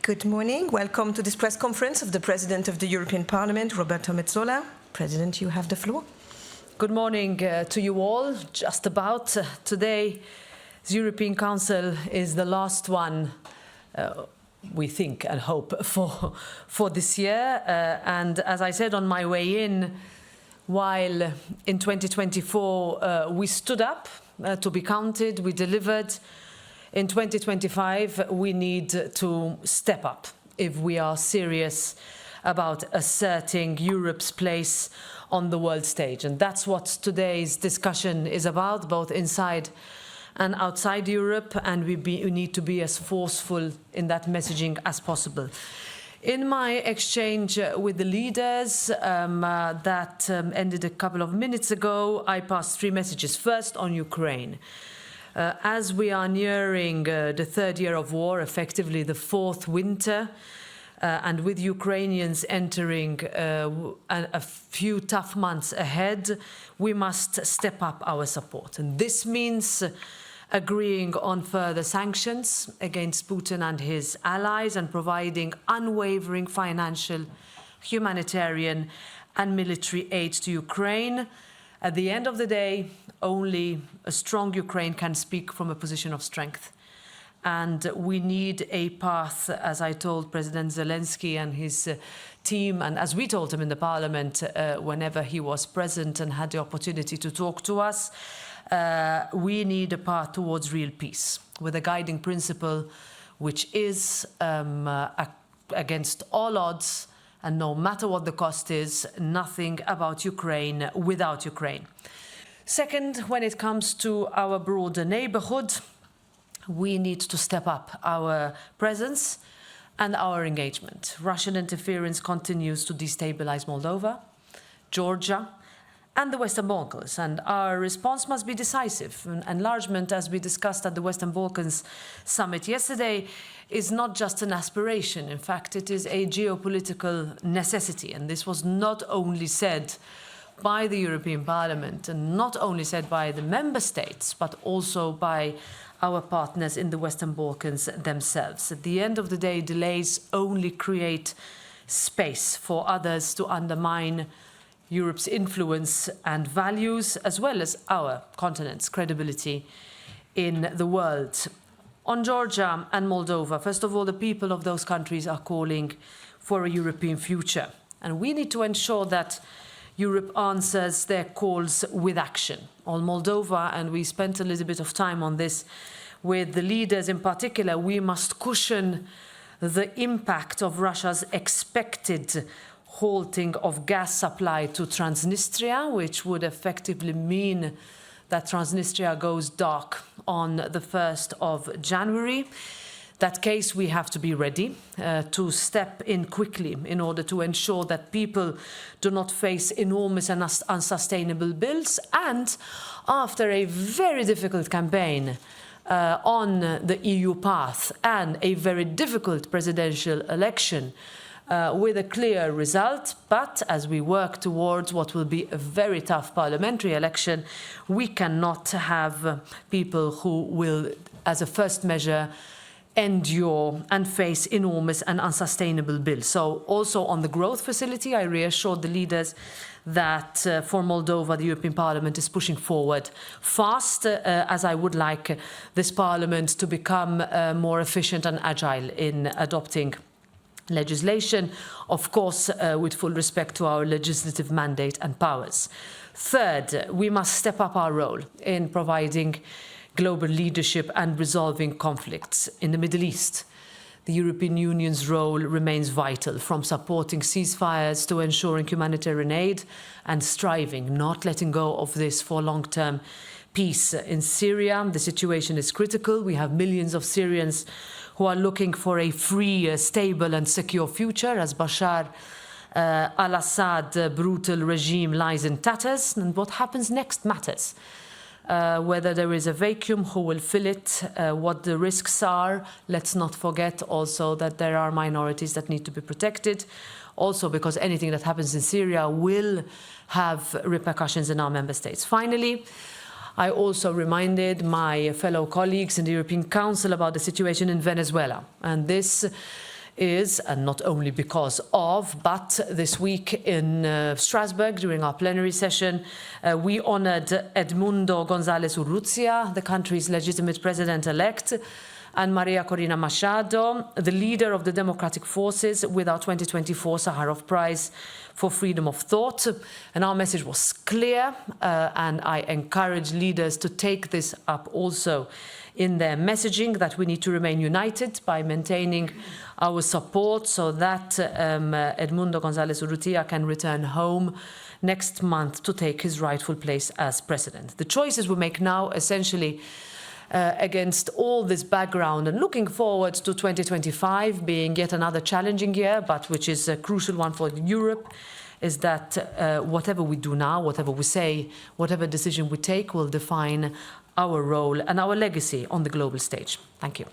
Good morning. Welcome to this press conference of the President of the European Parliament, Roberta METSOLA. President, you have the floor. Good morning to you all. Just about today, the European Council is the last one, we think and hope, for this year. And as I said on my way in, while in 2024 we stood up to be counted, we delivered. In 2025, we need to step up if we are serious about asserting Europe's place on the world stage. And that's what today's discussion is about, both inside and outside Europe, and we need to be as forceful in that messaging as possible. In my exchange with the leaders that ended a couple of minutes ago, I passed three messages. First, on Ukraine. As we are nearing the third year of war, effectively the fourth winter, and with Ukrainians entering a few tough months ahead, we must step up our support. And this means agreeing on further sanctions against Putin and his allies and providing unwavering financial, humanitarian and military aid to Ukraine. At the end of the day, only a strong Ukraine can speak from a position of strength. And we need a path, as I told President Zelensky and his team, and as we told him in the Parliament whenever he was present and had the opportunity to talk to us, we need a path towards real peace, with a guiding principle which is against all odds, and no matter what the cost is, nothing about Ukraine without Ukraine. Second, when it comes to our broader neighborhood, we need to step up our presence and our engagement. Russian interference continues to destabilize Moldova, Georgia, and the Western Balkans, and our response must be decisive. Enlargement, as we discussed at the Western Balkans summit yesterday, is not just an aspiration. In fact, it is a geopolitical necessity, and this was not only said by the European Parliament and not only said by the member states, but also by our partners in the Western Balkans themselves. At the end of the day, delays only create space for others to undermine Europe's influence and values, as well as our continent's credibility in the world. On Georgia and Moldova, first of all, the people of those countries are calling for a European future. And we need to ensure that Europe answers their calls with action. On Moldova, and we spent a little bit of time on this with the leaders in particular, we must cushion the impact of Russia's expected halting of gas supply to Transnistria, which would effectively mean that Transnistria goes dark on the 1st of January. That case, we have to be ready to step in quickly in order to ensure that people do not face enormous and unsustainable bills. And after a very difficult campaign on the EU path and a very difficult presidential election, with a clear result, but as we work towards what will be a very tough parliamentary election, we cannot have people who will, as a first measure, endure and face enormous and unsustainable bills. So also on the growth facility, I reassured the leaders that for Moldova, the European Parliament is pushing forward fast, as I would like this Parliament to become more efficient and agile in adopting legislation, of course, with full respect to our legislative mandate and powers. Third, we must step up our role in providing global leadership and resolving conflicts in the Middle East. The European Union's role remains vital, from supporting ceasefires to ensuring humanitarian aid and striving, not letting go of this, for long-term peace. In Syria, the situation is critical. We have millions of Syrians who are looking for a free, stable and secure future as Bashar al-Assad brutal regime lies in tatters. And what happens next matters. Whether there is a vacuum, who will fill it, what the risks are. Let's not forget also that there are minorities that need to be protected. Also because anything that happens in Syria will have repercussions in our member states. Finally, I also reminded my fellow colleagues in the European Council about the situation in Venezuela. And this is, and not only because of, but this week in Strasbourg during our plenary session, we honored Edmundo González Urrutia, the country's legitimate president-elect, and Maria Corina Machado, the leader of the Democratic Forces, with our 2024 Sakharov Prize for Freedom of Thought. And our message was clear, and I encourage leaders to take this up also in their messaging, that we need to remain united by maintaining our support so that Edmundo González Urrutia can return home next month to take his rightful place as president. The choices we make now, essentially, against all this background and looking forward to 2025 being yet another challenging year, but which is a crucial one for Europe, is that whatever we do now, whatever we say, whatever decision we take will define our role and our legacy on the global stage. Thank you.